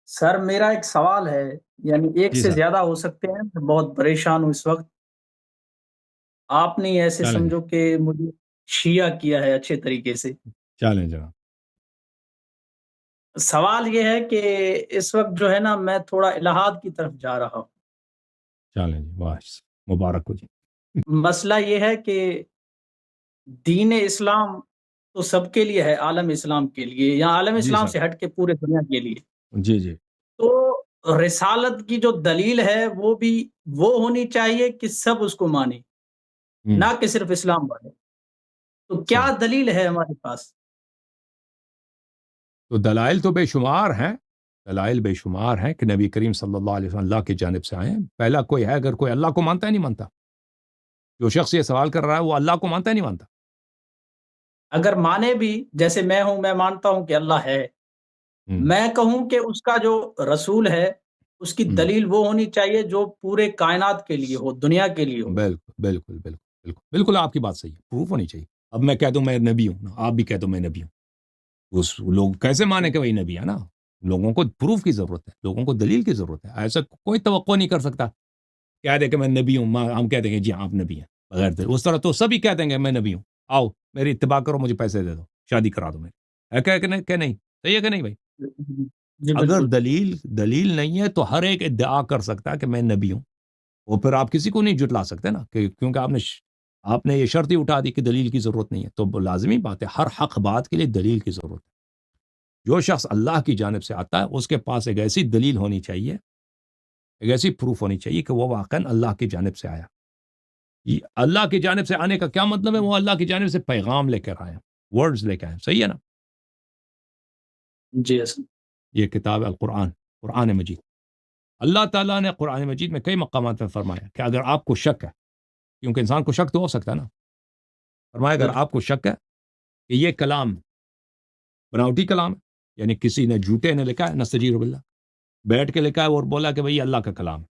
سر میرا ایک سوال ہے، یعنی ایک جی سے سر، زیادہ ہو سکتے ہیں، میں بہت پریشان ہوں اس وقت۔ آپ نے ایسے چیلنج سمجھو کہ مجھے شیعہ کیا ہے اچھے طریقے سے۔ چیلنج جناب، سوال یہ ہے کہ اس وقت جو ہے نا میں تھوڑا الہاد کی طرف جا رہا ہوں۔ چیلنج واہ مبارک ہو جی۔ مسئلہ یہ ہے کہ دین اسلام تو سب کے لیے ہے، عالم اسلام کے لیے یا عالم جی اسلام سر، سے ہٹ کے پورے دنیا کے لیے۔ جی جی، تو رسالت کی جو دلیل ہے وہ بھی وہ ہونی چاہیے کہ سب اس کو مانیں، ہوں، نہ کہ صرف اسلام والے۔ تو کیا صحیح۔ دلیل ہے ہمارے پاس؟ تو دلائل تو بے شمار ہیں، دلائل بے شمار ہیں کہ نبی کریم صلی اللہ علیہ وسلم اللہ کی جانب سے آئے ہیں۔ پہلا کوئی ہے، اگر کوئی اللہ کو مانتا ہے نہیں مانتا؟ جو شخص یہ سوال کر رہا ہے وہ اللہ کو مانتا ہے نہیں مانتا؟ اگر مانے بھی، جیسے میں ہوں، میں مانتا ہوں کہ اللہ ہے، ہوں، میں کہوں کہ اس کا جو رسول ہے اس کی ہوں، دلیل وہ ہونی چاہیے جو پورے کائنات کے لیے ہو، دنیا کے لیے ہو۔ بالکل بالکل بالکل بالکل بالکل آپ کی بات صحیح ہے، پروف ہونی چاہیے۔ اب میں کہہ دوں میں نبی ہوں، آپ بھی کہہ دو میں نبی ہوں، اس لوگ کیسے مانے کہ وہی نبی ہے نا؟ لوگوں کو پروف کی ضرورت ہے، لوگوں کو دلیل کی ضرورت ہے۔ ایسا کوئی توقع نہیں کر سکتا کہہ دے کہ میں نبی ہوں، ہم کہہ دیں گے جی آپ نبی ہیں بغیر دلیل۔ اس طرح تو سبھی کہہ دیں گے میں نبی ہوں، آؤ میری اتباع کرو، مجھے پیسے دے دو، شادی کرا دو میری، ہے کہ نہیں؟ صحیح ہے کہ نہیں بھائی؟ جی اگر بالکل۔ دلیل نہیں ہے تو ہر ایک ادعا کر سکتا ہے کہ میں نبی ہوں، وہ پھر آپ کسی کو نہیں جھٹلا سکتے نا، کیونکہ آپ نے یہ شرط ہی اٹھا دی کہ دلیل کی ضرورت نہیں ہے، تو لازمی بات ہے ہر حق بات کے لیے دلیل کی ضرورت ہے۔ جو شخص اللہ کی جانب سے آتا ہے اس کے پاس ایک ایسی دلیل ہونی چاہیے، ایک ایسی پروف ہونی چاہیے کہ وہ واقعاً اللہ کی جانب سے آیا۔ یہ اللہ کی جانب سے آنے کا کیا مطلب ہے؟ وہ اللہ کی جانب سے پیغام لے کر آئے، ورڈز لے کے آئے، صحیح ہے نا؟ جی حسن۔ یہ کتاب ہے القرآن، قرآن مجید۔ اللہ تعالیٰ نے قرآن مجید میں کئی مقامات میں فرمایا کہ اگر آپ کو شک ہے، کیونکہ انسان کو شک تو ہو سکتا ہے نا، فرمایا اگر بالکل آپ کو شک ہے کہ یہ کلام بناوٹی کلام ہے، یعنی کسی نے جھوٹے نے لکھا ہے، نستجیر باللہ بیٹھ کے لکھا ہے اور بولا کہ بھئی اللہ کا کلام ہے،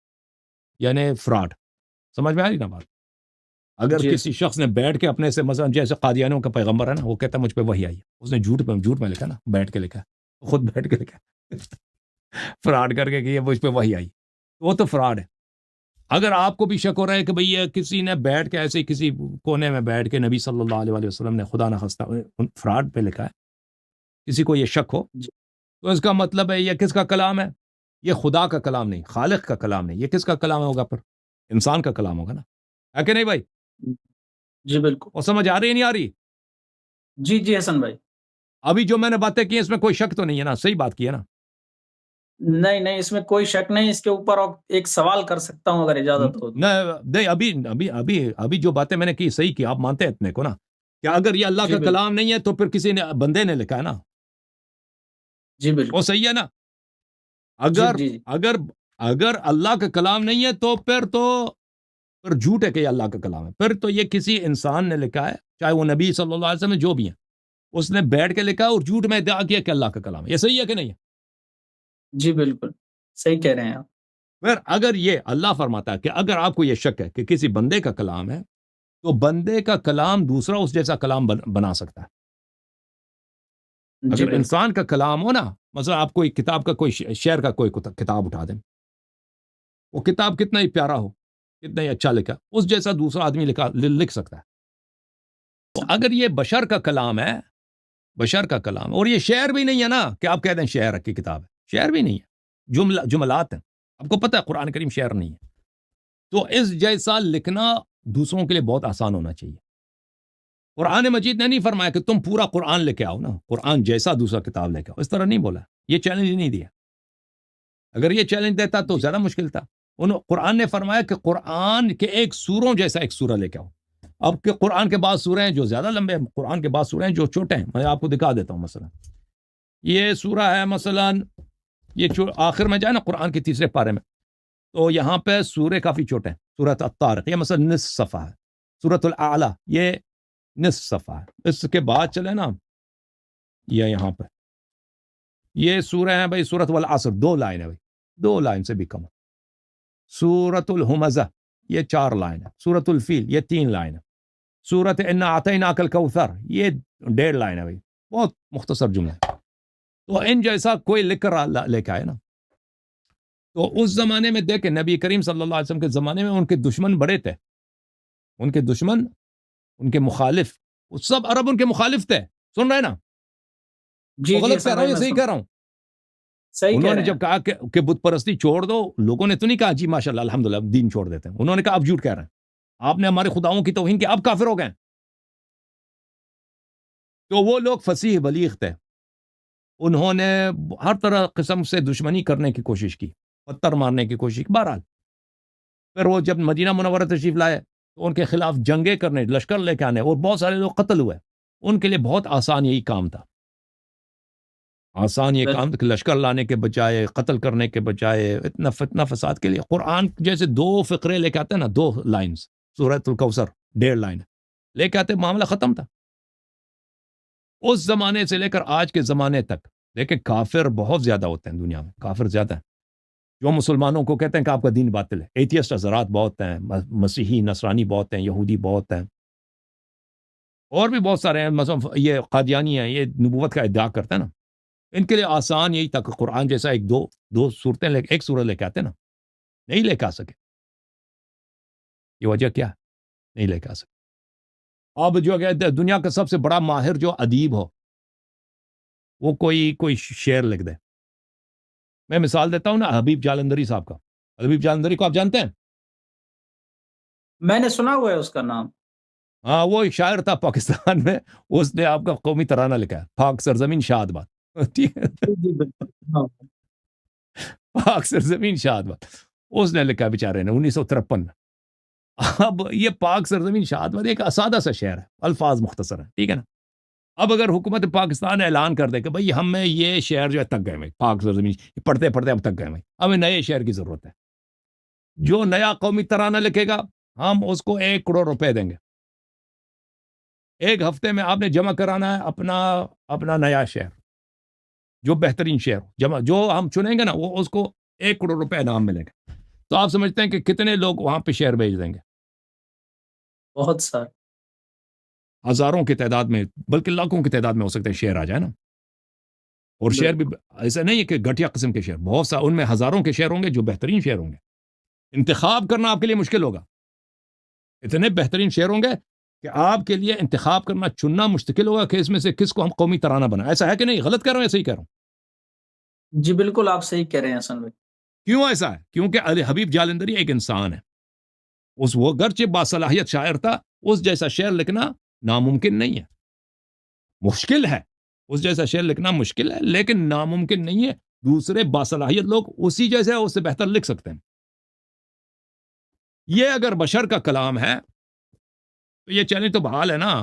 یعنی فراڈ، سمجھ میں آ رہی نا بات؟ اگر جی کسی حسن۔ شخص نے بیٹھ کے اپنے سے، مثلا جیسے قادیانیوں کا پیغمبر ہے نا، وہ کہتا ہے مجھ پہ وحی آئی ہے، اس نے جھوٹ میں لکھا نا، بیٹھ کے لکھا ہے، خود بیٹھ کے لکھا ہے فراڈ کر کے کہ یہ مجھ پہ وحی آئی، وہ تو فراڈ ہے۔ اگر آپ کو بھی شک ہو رہا ہے کہ بھئی یہ کسی نے بیٹھ کے ایسے کسی کونے میں بیٹھ کے نبی صلی اللہ علیہ وسلم نے خدا نخواستہ فراڈ پہ لکھا ہے، کسی کو یہ شک ہو، جی تو اس کا مطلب ہے یہ کس کا کلام ہے؟ یہ خدا کا کلام نہیں، خالق کا کلام نہیں، یہ کس کا کلام ہوگا؟ پھر انسان کا کلام ہوگا نا، ہے کہ نہیں بھائی؟ جی بالکل۔ اور سمجھ آ رہی ہے نہیں آ رہی؟ جی جی حسن بھائی۔ ابھی جو میں نے باتیں کی اس میں کوئی شک تو نہیں ہے نا؟ صحیح بات کی ہے نا؟ نہیں نہیں، اس میں کوئی شک نہیں۔ اس کے اوپر اور ایک سوال کر سکتا ہوں اگر اجازت ہو تو؟ نہیں، ابھی جو باتیں میں نے کی صحیح کی، آپ مانتے ہیں اتنے کو نا، کہ اگر یہ اللہ جی کا بالکل۔ کلام نہیں ہے تو پھر کسی نے بندے نے لکھا ہے نا، جی وہ بالکل۔ صحیح ہے نا؟ جی اگر جی جی اگر اگر اللہ کا کلام نہیں ہے تو پھر جھوٹ ہے کہ یہ اللہ کا کلام ہے، پھر تو یہ کسی انسان نے لکھا ہے، چاہے وہ نبی صلی اللہ علیہ وسلم جو بھی ہیں، اس نے بیٹھ کے لکھا ہے اور جھوٹ میں ادعا کیا کہ اللہ کا کلام ہے، یہ صحیح ہے کہ نہیں ہے؟ جی بالکل صحیح کہہ رہے ہیں آپ۔ پھر اگر یہ اللہ فرماتا ہے کہ اگر آپ کو یہ شک ہے کہ کسی بندے کا کلام ہے، تو بندے کا کلام دوسرا اس جیسا کلام بنا سکتا ہے۔ جی اگر بالکل۔ انسان کا کلام ہو نا، مثلا آپ کوئی کتاب کا کوئی شعر کا کوئی کتاب اٹھا دیں، وہ کتاب کتنا ہی پیارا ہو، کتنا ہی اچھا لکھا، اس جیسا دوسرا آدمی لکھ سکتا ہے۔ تو اگر یہ بشر کا کلام ہے، بشر کا کلام، اور یہ شعر بھی نہیں ہے نا کہ آپ کہہ دیں شعر کی کتاب ہے، شعر بھی نہیں ہے، جملات ہیں، آپ کو پتہ ہے قرآن کریم شعر نہیں ہے، تو اس جیسا لکھنا دوسروں کے لیے بہت آسان ہونا چاہیے۔ قرآن مجید نے نہیں فرمایا کہ تم پورا قرآن لے کے آؤ نا، قرآن جیسا دوسرا کتاب لے کے آؤ، اس طرح نہیں بولا، یہ چیلنج نہیں دیا۔ اگر یہ چیلنج دیتا تو جی زیادہ مشکل تھا۔ قرآن نے فرمایا کہ قرآن کے ایک سوروں جیسا ایک سورہ لے کے آؤ۔ اب کہ قرآن کے بعض سورہ ہیں جو زیادہ لمبے ہیں، قرآن کے بعض سورہ ہیں جو چھوٹے ہیں، میں آپ کو دکھا دیتا ہوں۔ مثلا یہ سورہ ہے، مثلا یہ آخر میں جائے نا قرآن کے تیسرے پارے میں، تو یہاں پہ سورہ کافی چھوٹے ہیں، سورۃ الطارق، یہ مثلا نصف صفحہ ہے، سورۃ الاعلی یہ نصف صفحہ ہے، اس کے بعد چلے نا یہ یہاں پہ یہ سورہ ہے بھائی، سورۃ والعصر 2 لائن ہے بھائی، 2 لائن سے بھی کم ہے۔ سورۃ الہمزہ یہ 4 لائن ہے، سورۃ الفیل یہ 3 لائن ہے، سورۃ انا اعطیناک الکوثر یہ 1.5 لائن ہے بھائی، بہت مختصر جملہ ہے۔ تو ان جیسا کوئی لکھ کر لے کے آئے نا. تو اس زمانے میں دیکھیں نبی کریم صلی اللہ علیہ وسلم کے زمانے میں ان کے دشمن بڑے تھے, ان کے دشمن, ان کے مخالف, سب عرب ان کے مخالف تھے. سن رہے نا؟ جی جی غلط کہہ حسن رہا ہوں بھائی یا میں صحیح کہہ رہا ہوں؟ صحیح کہہ انہوں نے رہے جب ہیں. کہا کہ بت پرستی چھوڑ دو, لوگوں نے تو نہیں کہا جی ماشاءاللہ الحمدللہ دین چھوڑ دیتے ہیں. انہوں نے کہا اب جھوٹ کہہ رہے ہیں, آپ نے ہمارے خداؤں کی توہین کی, اب کافر ہو گئے. تو وہ لوگ فصیح بلیغ تھے, انہوں نے ہر طرح قسم سے دشمنی کرنے کی کوشش کی, پتھر مارنے کی کوشش کی. بہرحال پھر وہ جب مدینہ منورہ تشریف لائے تو ان کے خلاف جنگیں کرنے, لشکر لے کے آنے, اور بہت سارے لوگ قتل ہوئے. ان کے لیے بہت آسان یہی کام تھا, آسان یہ کام تھا کہ لشکر لانے کے بجائے, قتل کرنے کے بجائے, اتنا فتنہ فساد کے لیے قرآن جیسے 2 فقرے لے کے آتے ہیں نا, 2 لائنز, سورۃ الکوثر 1.5 لائن لے کے آتے, معاملہ ختم تھا. اس زمانے سے لے کر آج کے زمانے تک. لیکن کافر بہت زیادہ ہوتے ہیں دنیا میں, کافر زیادہ ہیں جو مسلمانوں کو کہتے ہیں کہ آپ کا دین باطل ہے. ایتھیسٹ حضرات بہت ہیں, مسیحی نصرانی بہت ہیں, یہودی بہت ہیں, اور بھی بہت سارے ہیں. مثلا یہ قادیانی ہیں, یہ نبوت کا ادعا کرتے ہیں نا. ان کے لیے آسان یہی تھا کہ قرآن جیسا دو صورتیں ایک سورت لے کے آتے نا, نہیں لے کے آ سکے. یہ وجہ کیا ہے؟ نہیں لے کے آ سکے. اب جو کہ دنیا کا سب سے بڑا ماہر جو ادیب ہو, وہ کوئی شعر لکھ دے. میں مثال دیتا ہوں نا, حبیب جالندری صاحب کا. حبیب جالندری کو آپ جانتے ہیں؟ میں نے سنا ہوا ہے اس کا نام. ہاں, وہ ایک شاعر تھا پاکستان میں, اس نے آپ کا قومی ترانہ لکھا ہے, پاک سرزمین شاد باد. ٹھیک ہے, جی جی بالکل. ہاں. پاک سرزمین شاد باد اس نے لکھا بیچارے نے 1953 میں. اب یہ پاک سرزمین شاد باد ایک سادہ سا شعر ہے, الفاظ مختصر ہیں, ٹھیک ہے نا. اب اگر حکومت پاکستان اعلان کر دے کہ بھئی ہمیں یہ شعر جو ہے تک گئے, پاک سرزمین پڑھتے پڑھتے اب تک گئے, ہمیں نئے شعر کی ضرورت ہے. جو نیا قومی ترانہ لکھے گا ہم اس کو 1 کروڑ روپے دیں گے. 1 ہفتے میں آپ نے جمع کرانا ہے اپنا نیا شعر, جو بہترین شعر جو ہم چنیں گے نا, وہ اس کو 1 کروڑ روپے انعام ملے گا. تو آپ سمجھتے ہیں کہ کتنے لوگ وہاں پہ شعر بھیج دیں گے؟ بہت سارے. ہزاروں کی تعداد میں, بلکہ لاکھوں کی تعداد میں ہو سکتے ہیں شعر آ جائے نا. اور شعر بھی ایسا نہیں ہے کہ گھٹیا قسم کے شعر, بہت سا ان میں ہزاروں کے شعر ہوں گے جو بہترین شعر ہوں گے. انتخاب کرنا آپ کے لیے مشکل ہوگا, اتنے بہترین شعر ہوں گے کہ آپ کے لیے انتخاب کرنا, چننا مشکل ہوگا کہ اس میں سے کس کو ہم قومی ترانہ بنائیں. ایسا ہے کہ نہیں؟ غلط کہہ رہا ہوں یا صحیح کہہ رہا ہوں؟ جی بالکل آپ صحیح کہہ رہے ہیں حسن بھائی. کیوں ایسا ہے؟ کیونکہ علی حبیب جالندری ایک انسان ہے, وہ گرچہ باصلاحیت شاعر تھا, اس جیسا شعر لکھنا ناممکن نہیں ہے. مشکل ہے, اس جیسا شعر لکھنا مشکل ہے, لیکن ناممکن نہیں ہے. دوسرے باصلاحیت لوگ اسی جیسے اس سے بہتر لکھ سکتے ہیں. یہ اگر بشر کا کلام ہے تو یہ چیلنج تو بحال ہے نا.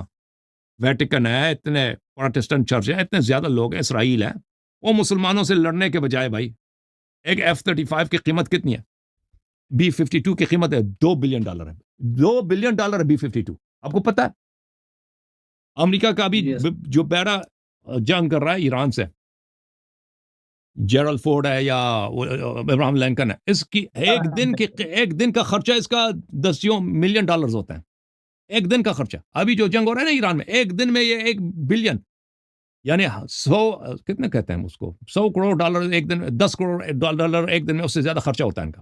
ویٹیکن ہے, اتنے پروٹسٹنٹ چرچ ہیں, اتنے زیادہ لوگ ہیں, اسرائیل ہے, وہ مسلمانوں سے لڑنے کے بجائے بھائی, ایک F-35 کی قیمت کتنی ہے؟ B-52 کی قیمت ہے $2 بلین ہے. $2 بلین ہے B-52. آپ کو پتا ہے امریکہ کا ابھی جو بیڑا جنگ کر رہا ہے ایران سے, جیرل فورڈ ہے یا ابراہم لینکن ہے, اس کی ایک دن کا خرچہ اس کا $10 ملین ہوتا ہے. ایک دن کا خرچہ. ابھی جو جنگ ہو رہا ہے نا ایران میں, ایک دن میں یہ $1 بلین, یعنی 100 کتنے کہتے ہیں اس کو, $100 کروڑ ایک دن, $10 کروڑ ایک دن میں, اس سے زیادہ خرچہ ہوتا ہے ان کا.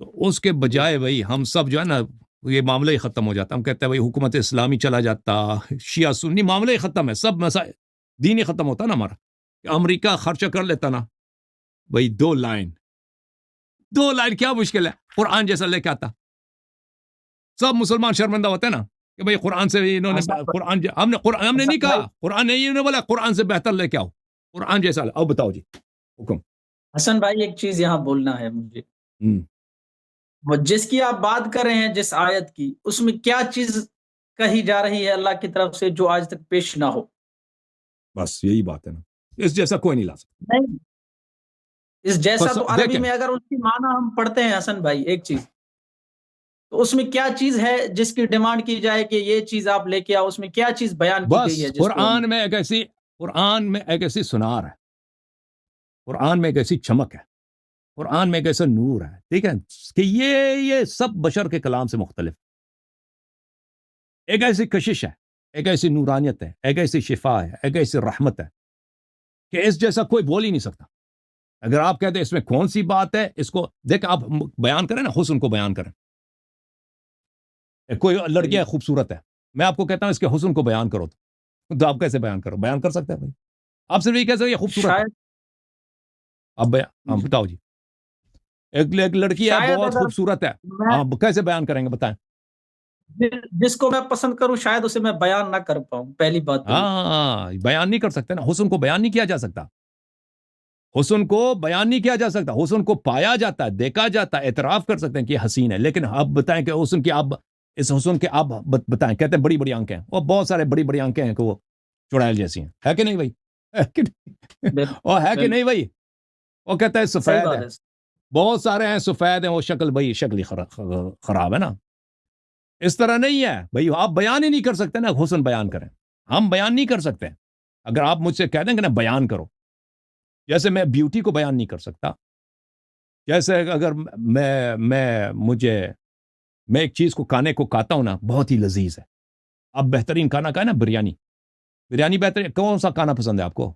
تو اس کے بجائے بھائی ہم سب جو ہے نا, یہ معاملہ ہی ختم ہو جاتا. ہم کہتے ہیں بھائی حکومت اسلامی چلا جاتا, شیعہ سنی, معاملہ ہی ختم ہے, سب مسائل دین ہی ختم ہوتا نا ہمارا. امریکہ خرچہ کر لیتا نا بھائی 2 لائن کیا مشکل ہے, قرآن جیسا لے کے آتا. سب مسلمان شرمندہ ہوتے ہیں نا کہ بھئی قرآن سے انہوں نے ہم نے نہیں کہا, قرآن نہیں, انہوں نے بولا قرآن سے بہتر لے کے آؤ, قرآن جیسا. اب بتاؤ جی حکم. حسن بھائی ایک چیز یہاں بولنا ہے مجھے, جس کی آپ بات کر رہے ہیں, جس آیت کی, اس میں کیا چیز کہی جا رہی ہے اللہ کی طرف سے جو آج تک پیش نہ ہو؟ بس یہی بات ہے نا, اس جیسا کوئی نہیں لا سکتا. نہیں, اس جیسا تو عربی میں اگر اس کی معنی ہم پڑھتے ہیں حسن بھائی, ایک چیز تو اس میں کیا چیز ہے جس کی ڈیمانڈ کی جائے کہ یہ چیز آپ لے کے آؤ, اس میں کیا چیز بیان کی گئی ہے؟ قرآن میں ایک ایسی سنار ہے, قرآن میں ایک ایسی چمک ہے, قرآن میں ایک ایسا نور ہے, ٹھیک ہے, کہ یہ سب بشر کے کلام سے مختلف. ایک ایسی کشش ہے, ایک ایسی نورانیت ہے, ایک ایسی شفا ہے, ایک ایسی رحمت ہے کہ اس جیسا کوئی بول ہی نہیں سکتا. اگر آپ کہتے ہیں اس میں کون سی بات ہے, اس کو دیکھ آپ بیان کریں نا, حسن کو بیان کریں. کوئی لڑکی ہے خوبصورت ہے, میں آپ کو کہتا ہوں اس کے حسن کو بیان کرو, تو آپ کیسے بیان کرو؟ بیان کر سکتے ہیں بھائی؟ آپ صرف یہ کہہ سکتے یہ خوبصورت ہے. اب بتاؤ جی, ایک لڑکی ہے بہت خوبصورت ہے, آپ کیسے بیان کریں گے بتائیں؟ جس کو میں پسند کروں شاید اسے میں بیان نہ کر پاؤں, پہلی بات. ہاں, بیان نہیں کر سکتے نا, حسن کو بیان نہیں کیا جا سکتا, حسن کو بیان نہیں کیا جا سکتا, حسن کو پایا جاتا ہے, دیکھا جاتا ہے, اعتراف کر سکتے ہیں کہ حسین ہے, لیکن آپ بتائیں کہ حسن کی آپ اس حسن کے آپ بتائیں, کہتے ہیں بڑی بڑی آنکھیں ہیں, اور بہت سارے بڑی بڑی آنکھیں ہیں کہ وہ چڑیل جیسی ہیں, ہے کہ نہیں بھائی؟ اور ہے کہ نہیں بھائی؟ وہ کہتا ہے سفید ہے, بہت سارے ہیں سفید ہیں, وہ شکل بھائی شکل ہی خراب ہے نا. اس طرح نہیں ہے بھائی, آپ بیان ہی نہیں کر سکتے نا, حسن بیان کریں, ہم بیان نہیں کر سکتے. اگر آپ مجھ سے کہہ دیں کہ نا بیان کرو, جیسے میں بیوٹی کو بیان نہیں کر سکتا, جیسے اگر میں ایک چیز کو کھانے کو کھاتا ہوں نا, بہت ہی لذیذ ہے, اب بہترین کھانا کھائے نا بریانی بہترین. کون سا کھانا پسند ہے آپ کو؟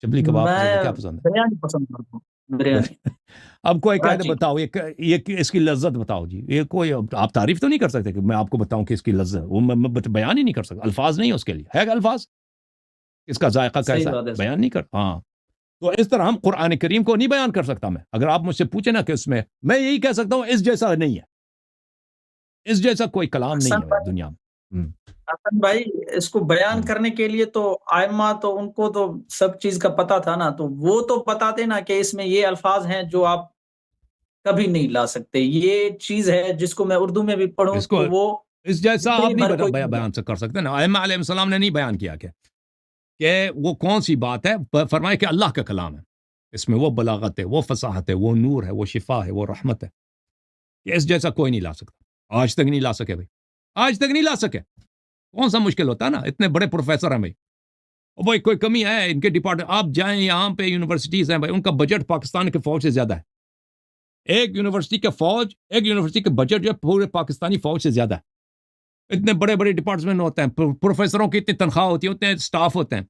چبلی کباب پسند ہے, کیا پسند ہے؟ بریانی پسند کرتا ہوں, بریانی. اب کوئی کہہ دے بتاؤ یہ اس کی لذت بتاؤ جی, یہ کوئی آپ تعریف تو نہیں کر سکتے کہ میں آپ کو بتاؤں کہ اس کی لذت, وہ بیان ہی نہیں کر سکتا, الفاظ نہیں ہے اس کے لیے, ہے کہ الفاظ اس کا ذائقہ کیسا ہے, بیان نہیں کر. ہاں, تو اس طرح ہم قرآن کریم کو نہیں بیان کر سکتا میں. اگر آپ مجھ سے پوچھیں نا کہ اس میں یہی کہہ سکتا ہوں اس جیسا نہیں ہے, اس جیسا کوئی کلام نہیں ہے دنیا میں. حسن بھائی, اس کو بیان کرنے کے لیے تو ائمہ تو ان کو تو سب چیز کا پتا تھا نا, تو وہ تو بتاتے نا کہ اس میں یہ الفاظ ہیں جو آپ کبھی نہیں لا سکتے, یہ چیز ہے جس کو میں اردو میں بھی پڑھوں اس کو تو وہ اس جیسا آپ نہیں بیان کر سکتے نا. ائمہ علیہ السلام نے نہیں بیان کیا کہ وہ کون سی بات ہے, فرمائے کہ اللہ کا کلام ہے, اس میں وہ بلاغت ہے, وہ فصاحت ہے, وہ نور ہے, وہ شفا ہے, وہ رحمت ہے, کہ اس جیسا کوئی نہیں لا سکتا. آج تک نہیں لا سکے بھائی, آج تک نہیں لا سکے. کون سا مشکل ہوتا ہے نا, اتنے بڑے پروفیسر ہیں بھائی, اور بھائی کوئی کمی ہے ان کے ڈپارٹمنٹ, آپ جائیں یہاں پہ یونیورسٹیز ہیں بھائی, ان کا بجٹ پاکستان کے فوج سے زیادہ ہے. ایک یونیورسٹی کا بجٹ جو ہے پورے پاکستانی فوج سے زیادہ ہے. اتنے بڑے بڑے ڈپارٹمنٹ ہوتے ہیں, پروفیسروں کی اتنی تنخواہ ہوتی ہے, اتنے سٹاف ہوتے ہیں.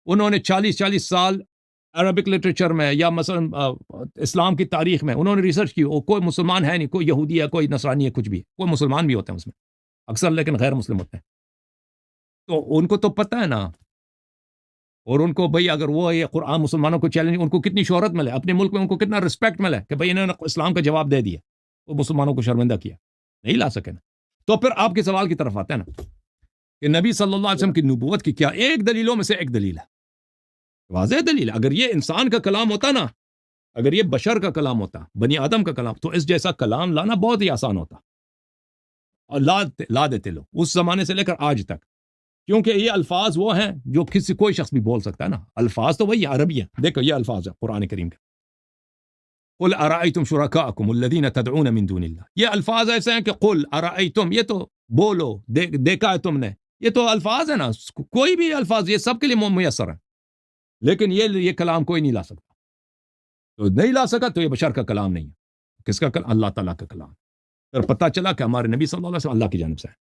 انہوں نے 40 سال عربک لٹریچر میں یا مثلا اسلام کی تاریخ میں انہوں نے ریسرچ کی. کوئی مسلمان ہے نہیں, کوئی یہودی ہے, کوئی نصرانی ہے, کچھ بھی ہے, کوئی مسلمان بھی ہوتے ہیں اس میں اکثر, لیکن غیر مسلم ہوتے ہیں. تو ان کو تو پتہ ہے نا, اور ان کو بھئی اگر وہ یہ قرآن مسلمانوں کو چیلنج, ان کو کتنی شہرت ملے اپنے ملک میں, ان کو کتنا رسپیکٹ ملے کہ بھئی انہوں نے اسلام کا جواب دے دیا, وہ مسلمانوں کو شرمندہ کیا, نہیں لا سکے نا. تو پھر آپ کے سوال کی طرف آتے ہیں نا کہ نبی صلی اللہ علیہ وسلم کی نبوت کی کیا ایک دلیلوں میں سے ایک دلیل ہے, واضح دلیل ہے. اگر یہ انسان کا کلام ہوتا نا, اگر یہ بشر کا کلام ہوتا, بنی آدم کا کلام, تو اس جیسا کلام لانا بہت ہی آسان ہوتا, اور لا دیتے لوگ اس زمانے سے لے کر آج تک, کیونکہ یہ الفاظ وہ ہیں جو کوئی شخص بھی بول سکتا ہے نا. الفاظ تو وہی عربی ہیں. دیکھو یہ الفاظ ہے قرآن کریم کے, قل ارائیتم شرکاءکم الذین تدعون من دون اللہ. یہ الفاظ ایسے ہیں کہ قل ارائیتم, یہ تو بولو, دیکھا ہے تم نے, یہ تو الفاظ ہے نا, کوئی بھی الفاظ یہ سب کے لیے میسر ہے, لیکن یہ کلام کوئی نہیں لا سکتا. تو نہیں لا سکا تو یہ بشر کا کلام نہیں ہے. کس کا کلام؟ اللہ تعالیٰ کا کلام. پھر پتہ چلا کہ ہمارے نبی صلی اللہ علیہ وسلم اللہ کی جانب سے ہے.